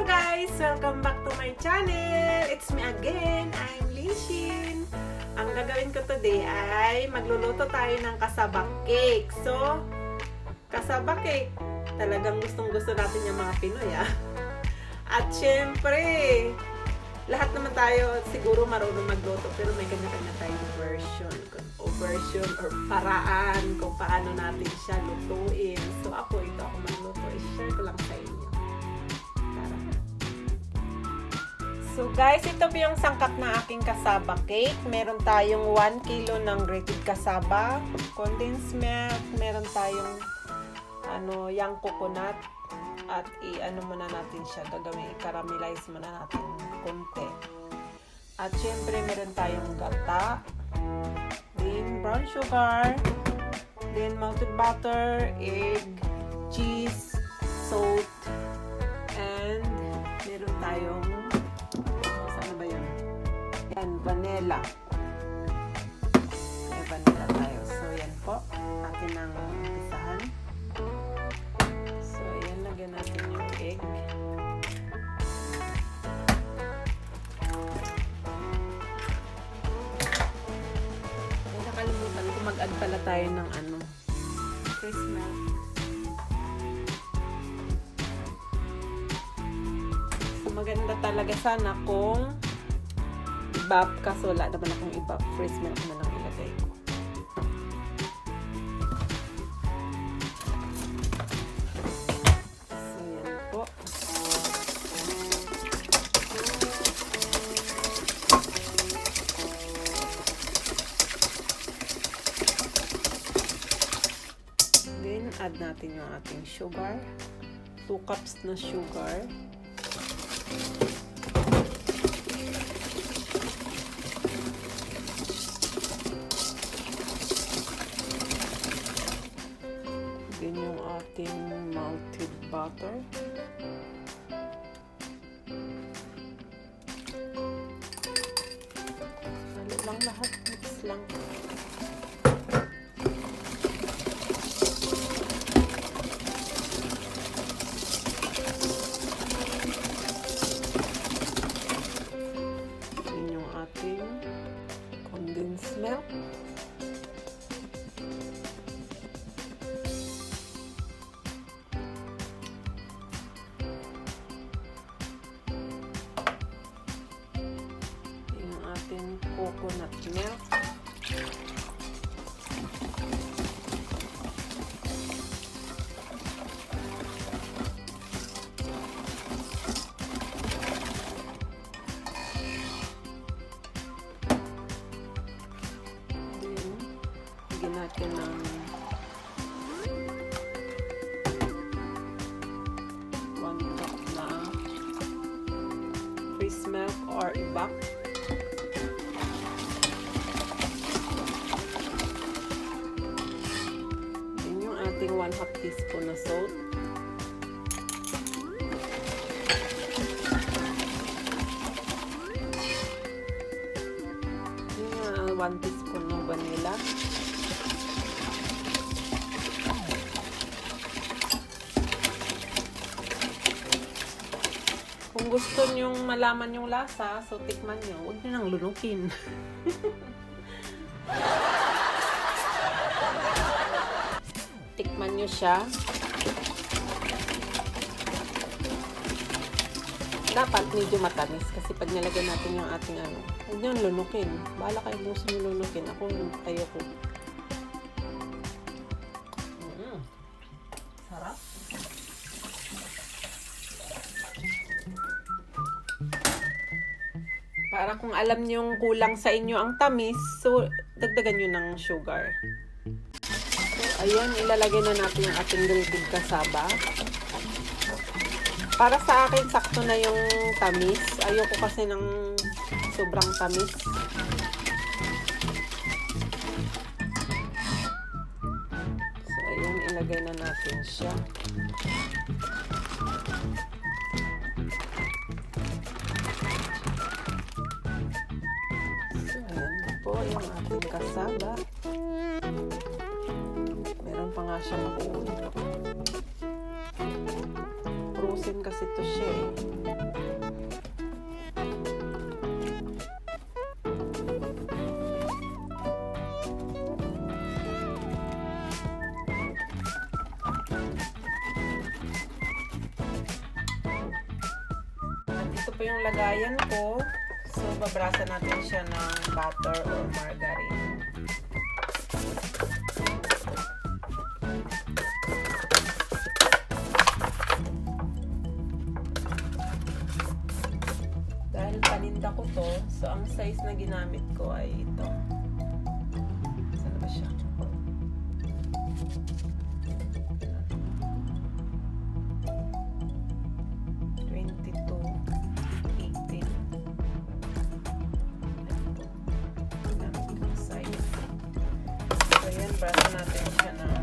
Hello guys! Welcome back to my channel! It's me again! I'm Lishin! Ang gagawin ko today ay magluluto tayo ng kasaba cake. So, kasaba cake, talagang gustong-gusto natin yung mga Pinoy At syempre, lahat naman tayo siguro marunong magluto pero may kanya-kanya tayong version or paraan kung paano natin siya lutuin. So ako, ito ako magluto. I-share ko lang sa inyo. Tara. So guys, ito po yung sangkap na aking kasaba cake. Meron tayong 1 kilo ng grated kasaba, condensed milk, meron tayong young coconut, at i-ano muna natin siya, i-caramelize muna natin konti. At syempre meron tayong gata, then brown sugar, then melted butter, egg, cheese, salt, and meron tayong saan ba yun? Yan, vanilla. May vanilla tayo. So yan po, atin ang umpisahan. So yan, lagyan natin yung egg. Nakalimutan ko mag-add pala tayo ng fresh milk. So maganda talaga sana kung i-bap, kaso wala naman akong i-bap. Fresh milk na lang ilagay ko. So yan po. Add natin yung ating sugar. 2 cups na sugar. Then yung ating melted butter. Halo lang lahat. Mix lang. Condensed milk. Yung ating coconut milk. Natin ng 1 cup na fresh milk or ibak. Then yung ating 1/2 teaspoon na salt. Yung 1 teaspoon ng vanilla. Kung gusto nyong malaman yung lasa, so tikman nyo. Huwag nyo nang lunukin. Tikman nyo siya. Dapat medyo matamis kasi pag nilagyan natin yung ating huwag nyo lunukin. Bahala kayo kung gusto nyo lunukin. Ako, ayoko. Sarap. Para kung alam nyong kulang sa inyo ang tamis, so dagdagan nyo ng sugar. So, ayan, ilalagay na natin yung ating grated kasaba. Para sa akin, sakto na yung tamis. Ayoko kasi ng sobrang tamis. So, ayan, ilagay na natin siya. Yung ating kasaba. Meron pa nga siyang buo. Frozen kasi to siya eh. po yung lagayan ko. So, babrasa natin siya ng butter or margarine. Dahil paninda ko to, so ang size na ginamit ko ay ito. Saan ba siya? Brasa natin siya ng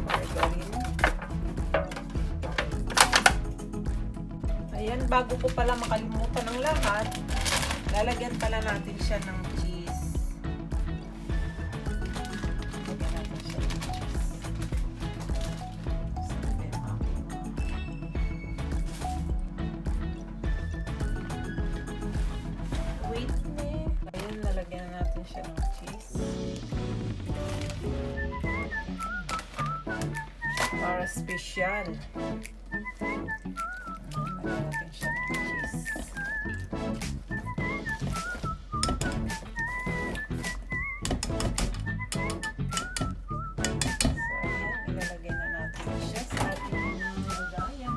margarine. Ayan, bago ko pala makalimutan ng lahat, lalagyan pala natin siya ng cheese. Lagyan natin siya ng cheese. Wait me. Ayan, lalagyan natin siya ng cheese. Para special. Lagyan natin siya ng cheese. So, ayan, ilalagay na natin siya sa ating lagayan.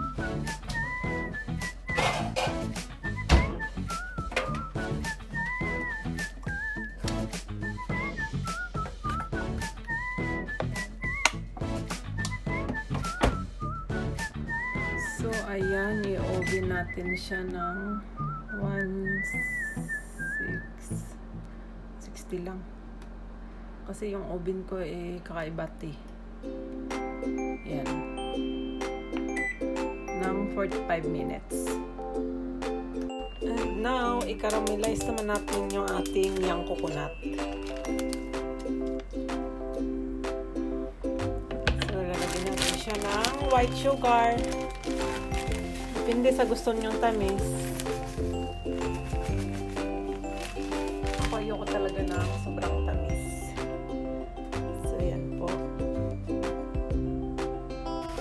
So, ayan, i-oven natin siya ng 60 lang. Kasi yung oven ko kakaibat eh. Ayan. Ng 45 minutes. And now, i-caramelize naman natin yung ating young coconut. So, lalagyan natin siya ng white sugar. Depende sa gusto nyong tamis. Ako ayoko talaga ng sobrang tamis. So, yan po.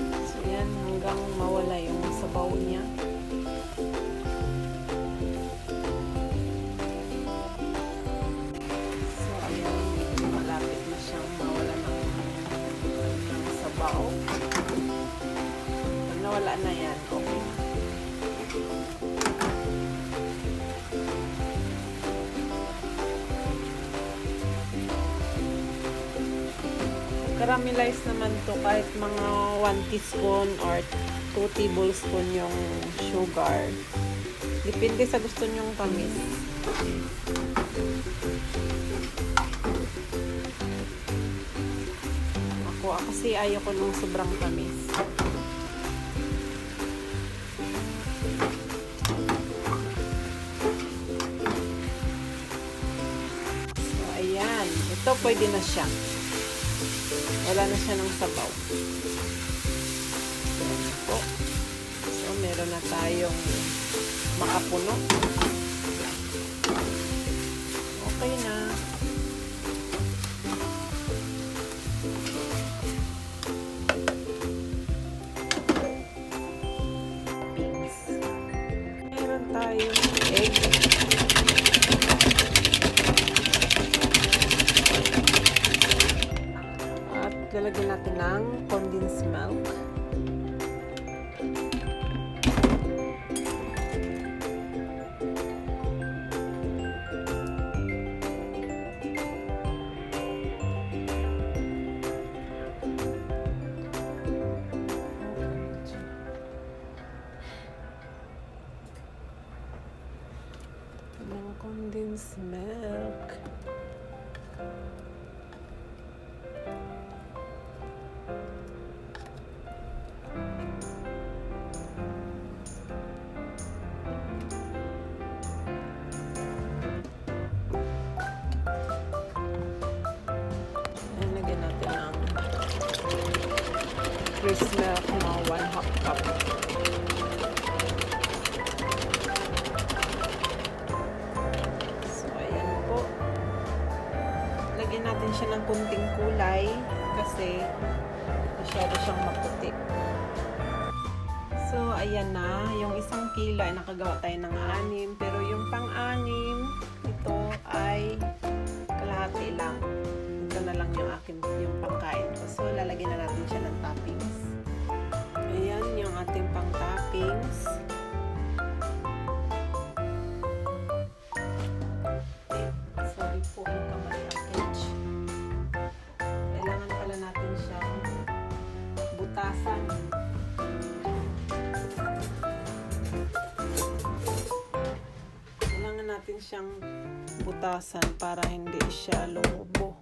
So, yan hanggang mawala yung sabaw niya. So, ayan. Malapit na siyang mawala ng sabaw. Pag nawala na yan, okay na. Caramelize naman to kahit mga 1 teaspoon or 2 tablespoon yung sugar. Depende sa gusto nyong tamis. Ako kasi ayoko nung sobrang tamis. So, ayan. Ito pwede na siya. Wala na siya ng sabaw. Ayan po. So, meron na tayong makapuno. Okay na. Beans. Meron tayong egg. Lalagyan natin ng condensed milk. Ng condensed milk. Fresh milk na 1/2 cup. So, ayan po. Lagyan natin siya ng kunting kulay kasi masyado siyang maputi. So, ayan na. Yung 1 kilo ay nakagawa tayo ng 6. Pero yung pang-6, ito ay kalahati lang. Ito na lang yung akin, yung pangkain ko. So, lalagyan na natin siya ng toppings. Ayan yung ating pang-toppings. Sorry po, yung kamay package. Kailangan pala natin siyang butasan. Kailangan natin siyang butasan para hindi siya lumubo.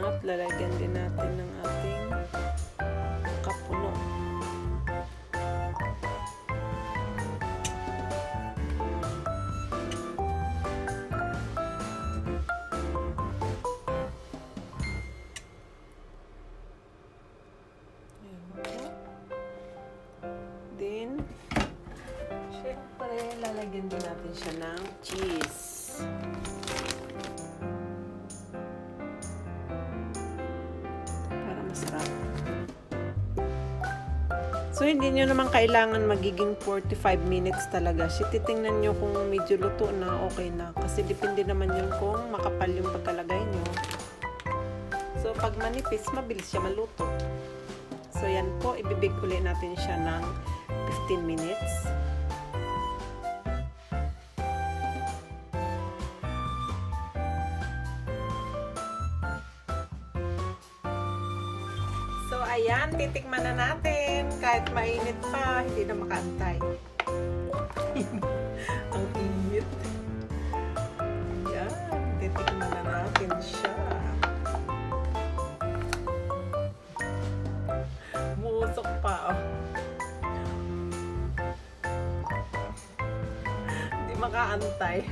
At lalagyan din natin ng ating kapuno. Then, syempre, lalagyan din natin siya ng cheese. Para masarap. So, hindi nyo naman kailangan magiging 45 minutes talaga. So, titingnan nyo kung medyo luto na, okay na. Kasi depende naman yun kung makapal yung pagkalagay nyo. So, pag manipis, mabilis siya maluto. So, yan po. Ibibig ulit natin siya ng 15 minutes. So, ayan. Titikman na natin. Kahit mainit pa, hindi na makaantay. Ang init. Ayan. Titikman na natin siya. Musok pa, oh. Hindi makaantay.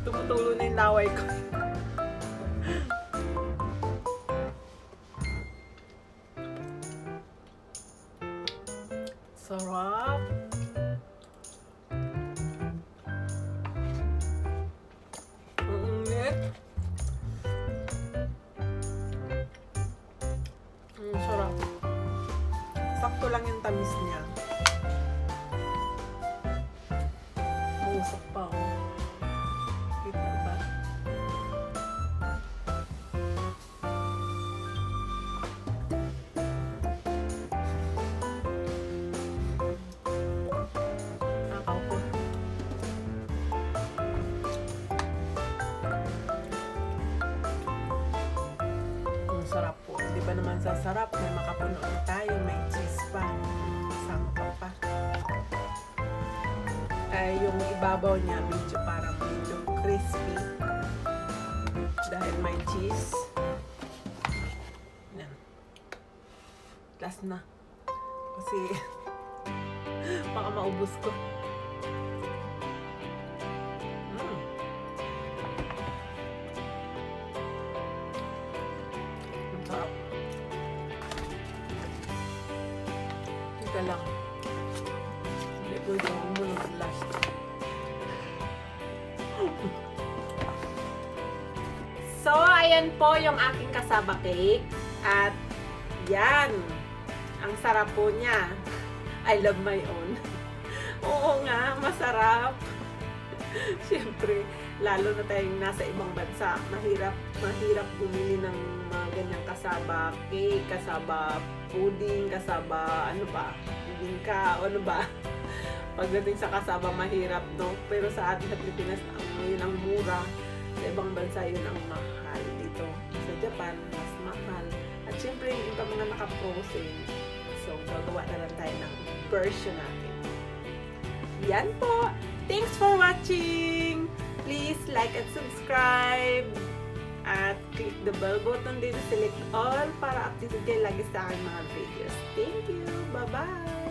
Tumutulo na yung laway ko. Sarap. Ang init. Sarap. Sakto lang yung tamis niya. Musok pa, oh. Kita ba? Nakaw ko. Ang sarap po. Di ba naman sasarap? May makapuno na tayo. May cheese pa. Sangkap pa. Ay, yung ibabaw niya medyo parang medyo crispy. Dahil may cheese. Yan. Last na. Kasi baka maubos ko. Ang sarap. Teka lang. Hindi ko yung umunod last. So, ayan po yung aking kasaba cake. At yan. Ang sarap po niya. I love my own. Oo nga, masarap. Siyempre, lalo na tayong nasa ibang bansa. Mahirap bumili ng mga ganyang kasaba cake, kasaba pudding, kasaba ano ba, bibingka, ano ba. Pagdating sa kasaba, mahirap, no? Pero sa atin sa Pilipinas, yun ang mura. Sa ibang bansa, yun ang mahal. Dito sa Japan, mas mahal. At syempre, yung iba mga naka-frozen. So, gagawa na lang tayo ng version natin. Yan po! Thanks for watching! Please like and subscribe. At click the bell button din, select all para updated kayo lagi sa aking mga videos. Thank you! Bye-bye!